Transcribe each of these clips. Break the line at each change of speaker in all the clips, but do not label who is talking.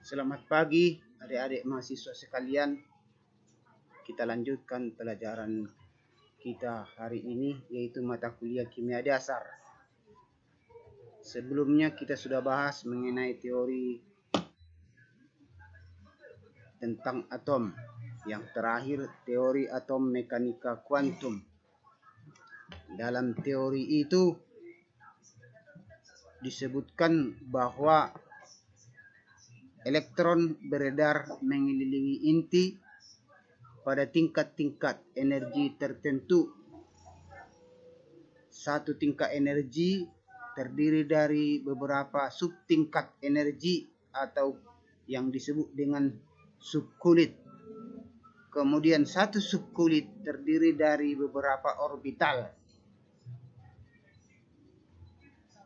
Selamat pagi adik-adik mahasiswa sekalian. Kita lanjutkan pelajaran kita hari ini, yaitu mata kuliah kimia dasar. Sebelumnya kita sudah bahas mengenai teori tentang atom. Yang terakhir teori atom mekanika kuantum. Dalam teori itu disebutkan bahwa elektron beredar mengelilingi inti pada tingkat-tingkat energi tertentu. Satu tingkat energi terdiri dari beberapa subtingkat energi atau yang disebut dengan subkulit. Kemudian satu subkulit terdiri dari beberapa orbital.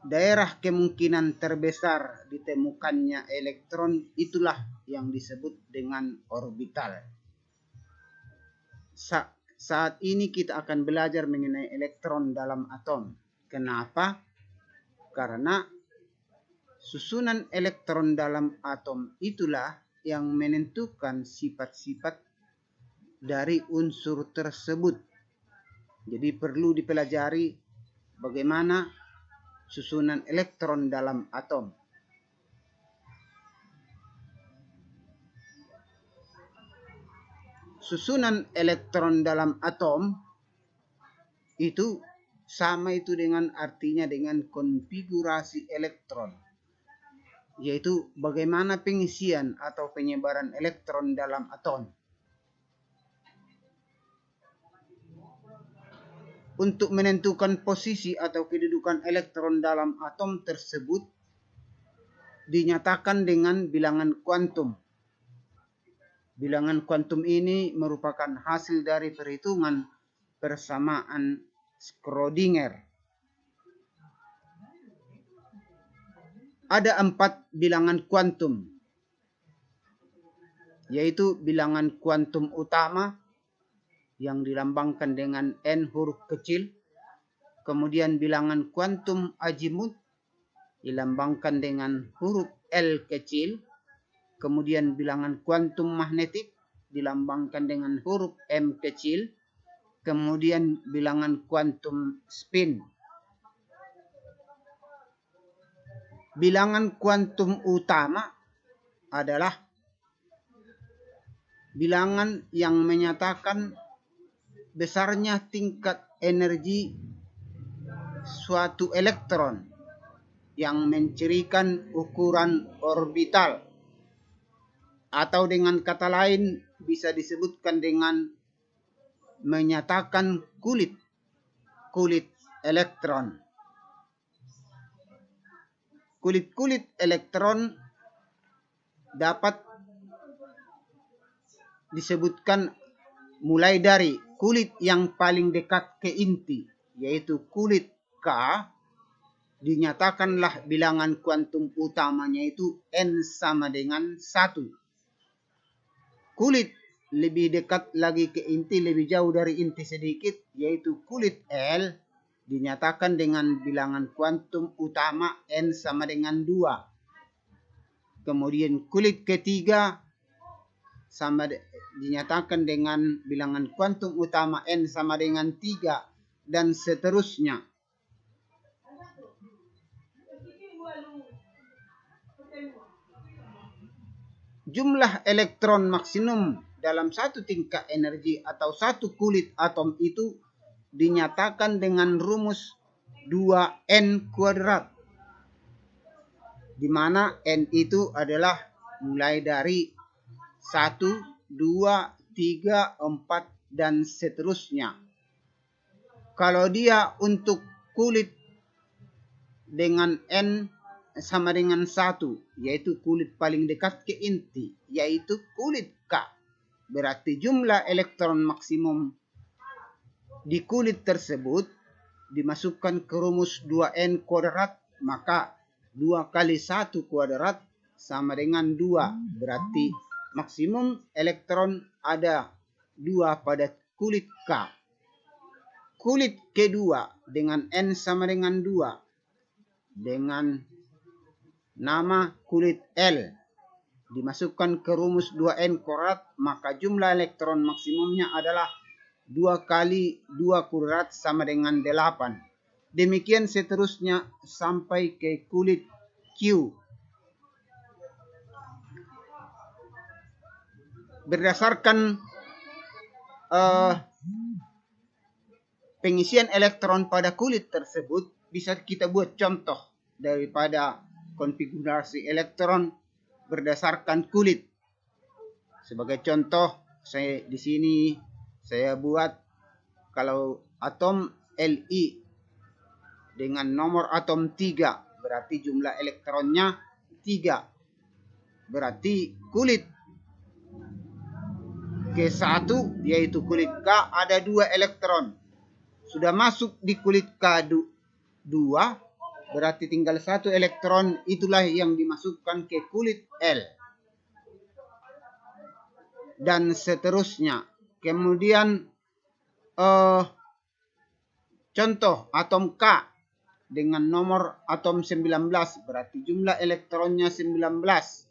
Daerah kemungkinan terbesar ditemukannya elektron itulah yang disebut dengan orbital. Saat ini kita akan belajar mengenai elektron dalam atom. Kenapa? Karena susunan elektron dalam atom itulah yang menentukan sifat-sifat dari unsur tersebut. Jadi perlu dipelajari bagaimana susunan elektron dalam atom. Susunan elektron dalam atom itu sama itu dengan artinya dengan konfigurasi elektron, yaitu bagaimana pengisian atau penyebaran elektron dalam atom. Untuk menentukan posisi atau kedudukan elektron dalam atom tersebut dinyatakan dengan bilangan kuantum. Bilangan kuantum ini merupakan hasil dari perhitungan persamaan Schrödinger. Ada 4 bilangan kuantum, yaitu bilangan kuantum utama yang dilambangkan dengan N huruf kecil, kemudian bilangan kuantum azimut dilambangkan dengan huruf L kecil, kemudian bilangan kuantum magnetik dilambangkan dengan huruf M kecil, kemudian bilangan kuantum spin. Bilangan kuantum utama adalah bilangan yang menyatakan besarnya tingkat energi suatu elektron yang mencirikan ukuran orbital, atau dengan kata lain bisa disebutkan dengan menyatakan kulit elektron. Kulit elektron dapat disebutkan mulai dari kulit yang paling dekat ke inti, yaitu kulit K, dinyatakanlah bilangan kuantum utamanya itu N sama dengan 1. Kulit lebih dekat lagi ke inti, lebih jauh dari inti sedikit, yaitu kulit L, dinyatakan dengan bilangan kuantum utama N sama dengan 2. Kemudian kulit ketiga dinyatakan dengan bilangan kuantum utama N sama dengan 3, dan seterusnya. Jumlah elektron maksimum dalam satu tingkat energi atau satu kulit atom itu dinyatakan dengan rumus 2N kuadrat, di mana N itu adalah mulai dari 1, 2, 3, 4, dan seterusnya. Kalau dia untuk kulit dengan N sama dengan 1, yaitu kulit paling dekat ke inti, yaitu kulit K, berarti jumlah elektron maksimum di kulit tersebut dimasukkan ke rumus 2N kuadrat, maka 2 kali 1 kuadrat sama dengan 2, berarti maksimum elektron ada 2 pada kulit K. Kulit kedua dengan N sama dengan 2 dengan nama kulit L, dimasukkan ke rumus 2n kuadrat, maka jumlah elektron maksimumnya adalah 2 kali 2 kuadrat sama dengan 8. Demikian seterusnya sampai ke kulit Q. Berdasarkan pengisian elektron pada kulit tersebut, bisa kita buat contoh daripada konfigurasi elektron berdasarkan kulit. Sebagai contoh, di sini saya buat kalau atom Li dengan nomor atom 3, berarti jumlah elektronnya 3. Berarti kulit K1 yaitu kulit K ada 2 elektron. Sudah masuk di kulit K2, berarti tinggal 1 elektron, itulah yang dimasukkan ke kulit L. Dan seterusnya. Kemudian contoh atom K dengan nomor atom 19, berarti jumlah elektronnya 19.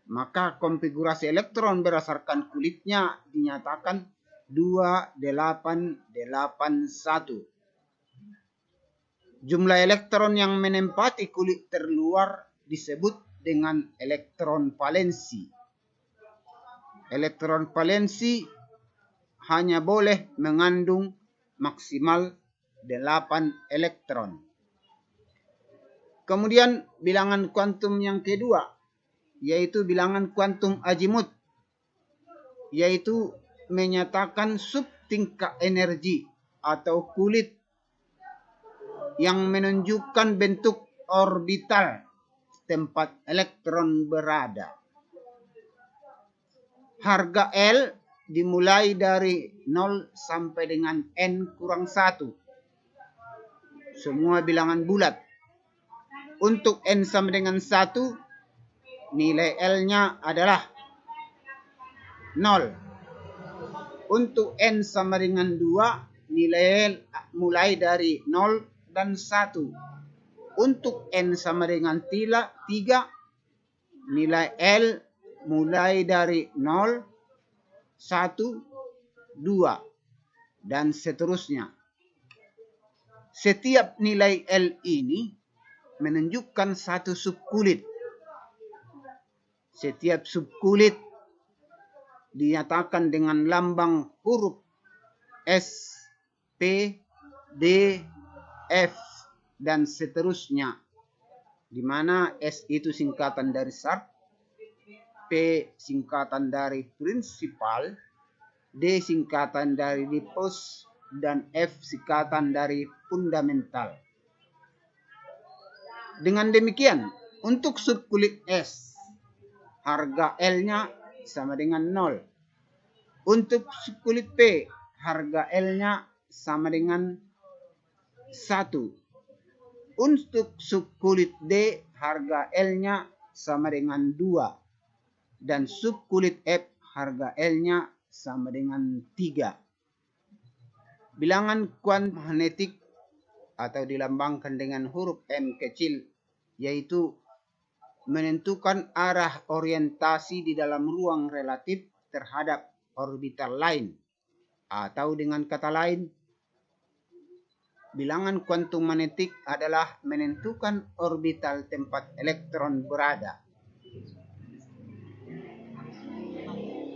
Maka konfigurasi elektron berdasarkan kulitnya dinyatakan 2881. Jumlah elektron yang menempati kulit terluar disebut dengan elektron valensi. Elektron valensi hanya boleh mengandung maksimal 8 elektron. Kemudian bilangan kuantum yang kedua, yaitu bilangan kuantum azimut, yaitu menyatakan subtingkat energi atau kulit yang menunjukkan bentuk orbital tempat elektron berada. Harga L dimulai dari 0 sampai dengan N kurang 1. Semua bilangan bulat. Untuk N sama dengan 1, nilai L-nya adalah 0. Untuk N sama dengan 2, nilai L mulai dari 0 dan 1. Untuk N sama dengan 3, nilai L mulai dari 0, 1, 2, dan seterusnya. Setiap nilai L ini menunjukkan satu subkulit. Setiap subkulit dinyatakan dengan lambang huruf S, P, D, F, dan seterusnya. Di mana S itu singkatan dari sharp, P singkatan dari prinsipal, D singkatan dari diffuse, dan F singkatan dari fundamental. Dengan demikian, untuk subkulit S, harga L-nya sama dengan 0. Untuk subkulit P, harga L-nya sama dengan 1. Untuk subkulit D, harga L-nya sama dengan 2. Dan subkulit F, harga L-nya sama dengan 3. Bilangan kuantum magnetik atau dilambangkan dengan huruf M kecil, yaitu menentukan arah orientasi di dalam ruang relatif terhadap orbital lain. Atau dengan kata lain, bilangan kuantum magnetik adalah menentukan orbital tempat elektron berada.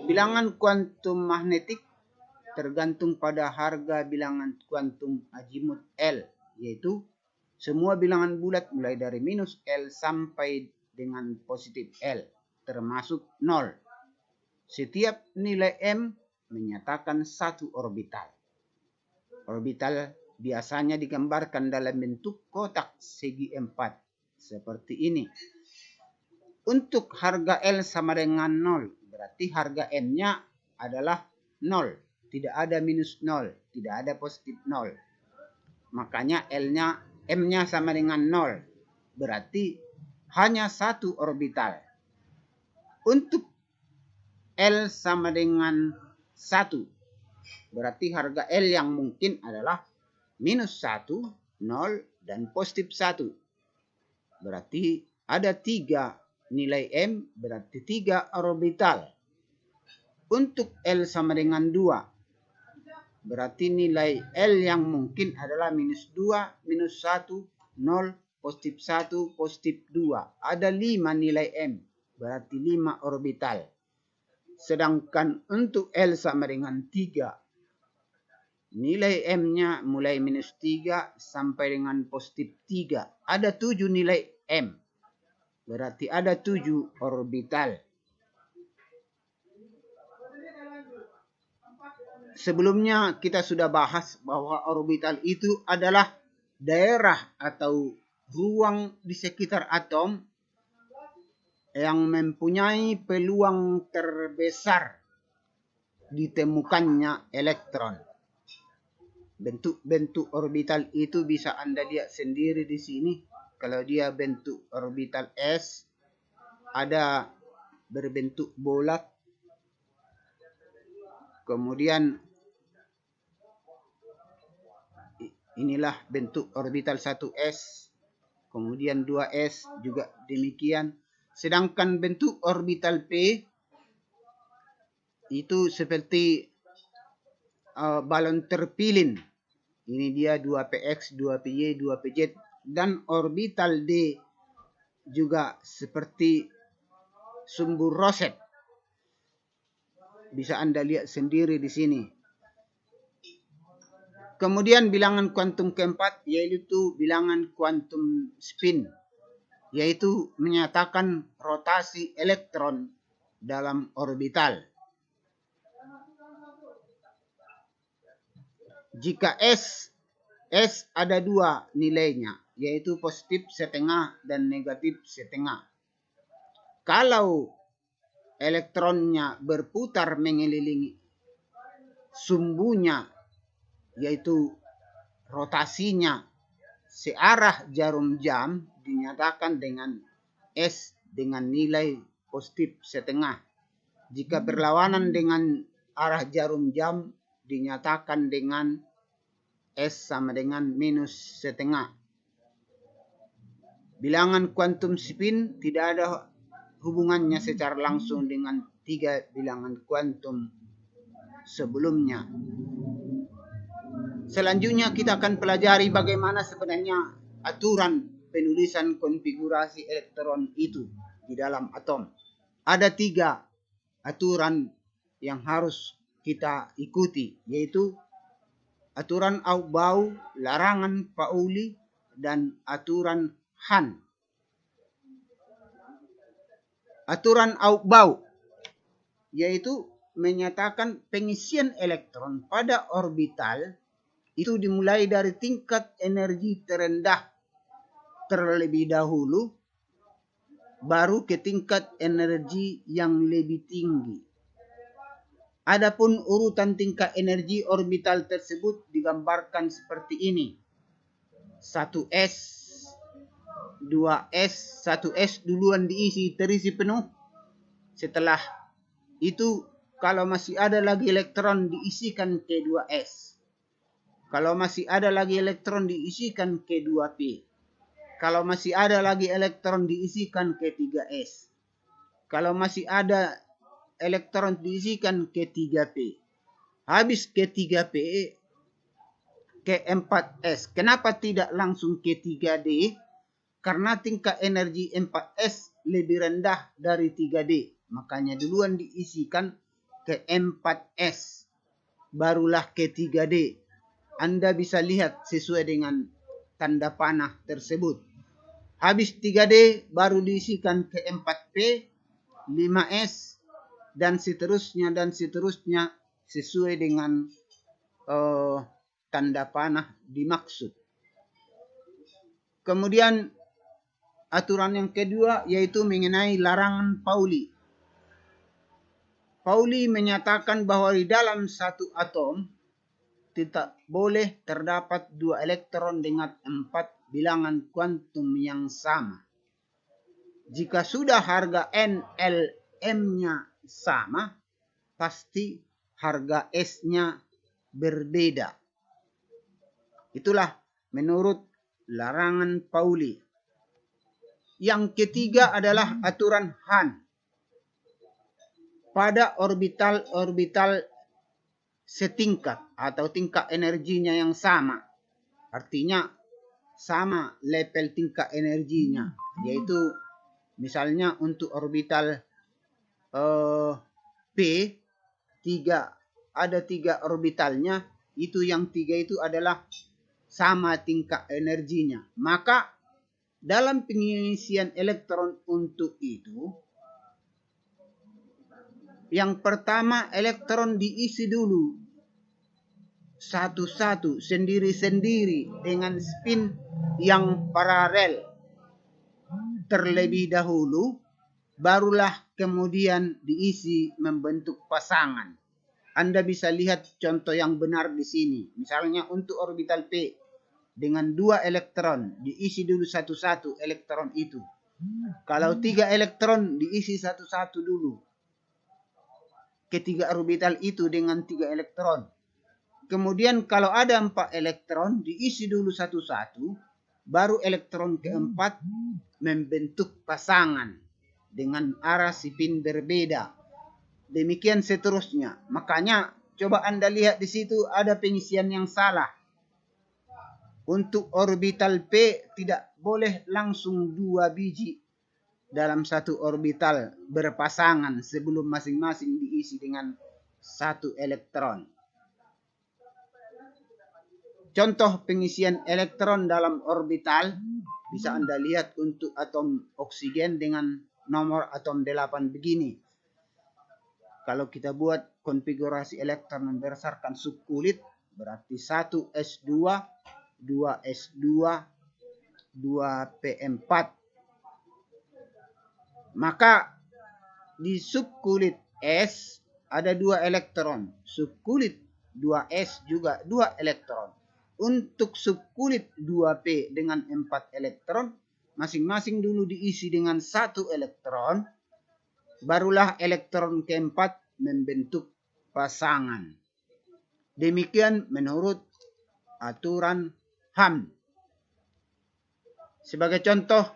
Bilangan kuantum magnetik tergantung pada harga bilangan kuantum azimut L, yaitu semua bilangan bulat mulai dari minus L sampai dengan positif L, termasuk 0. Setiap nilai M menyatakan satu orbital. Orbital biasanya digambarkan dalam bentuk kotak segi 4, seperti ini. Untuk harga L sama dengan 0, berarti harga M-nya adalah 0. Tidak ada minus 0, tidak ada positif 0. Makanya M-nya sama dengan 0. Berarti hanya satu orbital. Untuk L sama dengan 1, berarti harga L yang mungkin adalah minus 1, 0, dan positif 1. Berarti ada 3 nilai M berarti 3 orbital. Untuk L sama dengan 2, berarti nilai L yang mungkin adalah minus 2, minus 1, 0, positif 1, positif 2. Ada 5 nilai M, berarti 5 orbital. Sedangkan untuk L sama dengan 3, nilai M-nya mulai minus 3 sampai dengan positif 3. Ada 7 nilai M, berarti ada 7 orbital. Sebelumnya kita sudah bahas bahwa orbital itu adalah daerah atau ruang di sekitar atom yang mempunyai peluang terbesar ditemukannya elektron. Bentuk orbital itu bisa Anda lihat sendiri di sini. Kalau dia bentuk orbital S, ada berbentuk bulat. Kemudian inilah bentuk orbital 1s, kemudian 2s juga demikian. Sedangkan bentuk orbital P itu seperti balon terpilin. Ini dia 2px, 2py, 2pz. Dan orbital D juga seperti sumbu roset. Bisa Anda lihat sendiri di sini. Kemudian bilangan kuantum keempat yaitu bilangan kuantum spin, yaitu menyatakan rotasi elektron dalam orbital. Jika S ada 2 nilainya, yaitu positif setengah dan negatif setengah. Kalau elektronnya berputar mengelilingi sumbunya, yaitu rotasinya searah jarum jam, dinyatakan dengan S dengan nilai positif setengah. Jika berlawanan dengan arah jarum jam, dinyatakan dengan S sama dengan minus setengah. Bilangan kuantum spin tidak ada hubungannya secara langsung dengan 3 bilangan kuantum sebelumnya. Selanjutnya kita akan pelajari bagaimana sebenarnya aturan penulisan konfigurasi elektron itu di dalam atom. Ada 3 aturan yang harus kita ikuti, yaitu aturan Aufbau, larangan Pauli, dan aturan Hahn. Aturan Aufbau yaitu menyatakan pengisian elektron pada orbital itu dimulai dari tingkat energi terendah terlebih dahulu, baru ke tingkat energi yang lebih tinggi. Adapun urutan tingkat energi orbital tersebut digambarkan seperti ini. 1s, 2s, 1s duluan diisi terisi penuh. Setelah itu kalau masih ada lagi elektron diisikan ke 2s. Kalau masih ada lagi elektron diisikan ke 2p. Kalau masih ada lagi elektron diisikan ke 3s. Kalau masih ada elektron diisikan ke 3p. Habis ke 3p, ke 4s. Kenapa tidak langsung ke 3d? Karena tingkat energi 4s lebih rendah dari 3d. Makanya duluan diisikan ke 4s. Barulah ke 3d. Anda bisa lihat sesuai dengan tanda panah tersebut. Habis 3d baru diisikan ke 4p, 5s, dan seterusnya sesuai dengan tanda panah dimaksud. Kemudian aturan yang kedua yaitu mengenai larangan Pauli. Pauli menyatakan bahwa di dalam satu atom tidak boleh terdapat 2 elektron dengan 4 bilangan kuantum yang sama. Jika sudah harga NLM-nya sama, pasti harga S-nya berbeda. Itulah menurut larangan Pauli. Yang ketiga adalah aturan Han. Pada orbital-orbital setingkat atau tingkat energinya yang sama. Artinya sama level tingkat energinya. Yaitu misalnya untuk orbital P, ada tiga orbitalnya. Itu yang tiga itu adalah sama tingkat energinya. Maka dalam pengisian elektron untuk itu, yang pertama elektron diisi dulu satu-satu, sendiri-sendiri dengan spin yang paralel terlebih dahulu, barulah kemudian diisi membentuk pasangan. Anda bisa lihat contoh yang benar di sini. Misalnya untuk orbital P dengan 2 elektron diisi dulu satu-satu elektron itu. Kalau 3 elektron diisi satu-satu dulu ketiga orbital itu dengan 3 elektron. Kemudian kalau ada 4 elektron diisi dulu satu-satu, baru elektron keempat membentuk pasangan dengan arah spin berbeda. Demikian seterusnya. Makanya coba Anda lihat di situ ada pengisian yang salah. Untuk orbital P tidak boleh langsung 2 biji dalam satu orbital berpasangan sebelum masing-masing diisi dengan 1 elektron. Contoh pengisian elektron dalam orbital bisa Anda lihat untuk atom oksigen dengan nomor atom 8 begini. Kalau kita buat konfigurasi elektron berdasarkan subkulit, berarti 1s2, 2s2, 2p4. Maka di subkulit S ada 2 elektron. Subkulit 2s juga 2 elektron. Untuk subkulit 2p dengan 4 elektron, masing-masing dulu diisi dengan 1 elektron, barulah elektron keempat membentuk pasangan. Demikian menurut aturan Han. Sebagai contoh,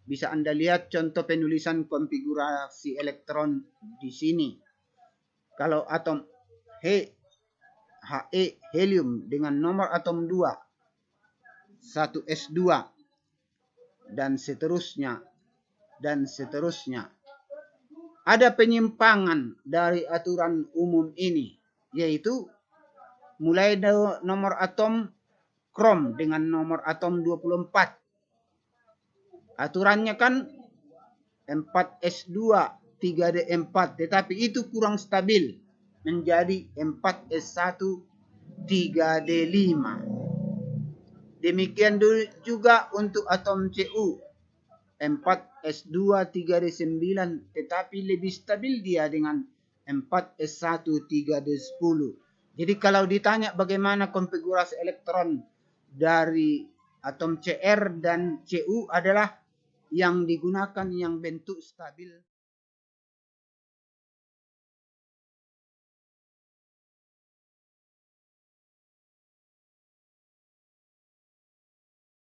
bisa Anda lihat contoh penulisan konfigurasi elektron di sini. Kalau atom He helium dengan nomor atom 2, 1s2, dan seterusnya, Ada penyimpangan dari aturan umum ini, yaitu mulai dari nomor atom krom dengan nomor atom 24. Aturannya kan 4s2, 3d4, tetapi itu kurang stabil menjadi 4s1, 3d5. Demikian juga untuk atom Cu, 4s2, 3d9, tetapi lebih stabil dia dengan 4s1, 3d10. Jadi kalau ditanya bagaimana konfigurasi elektron dari atom Cr dan Cu adalah yang digunakan yang bentuk stabil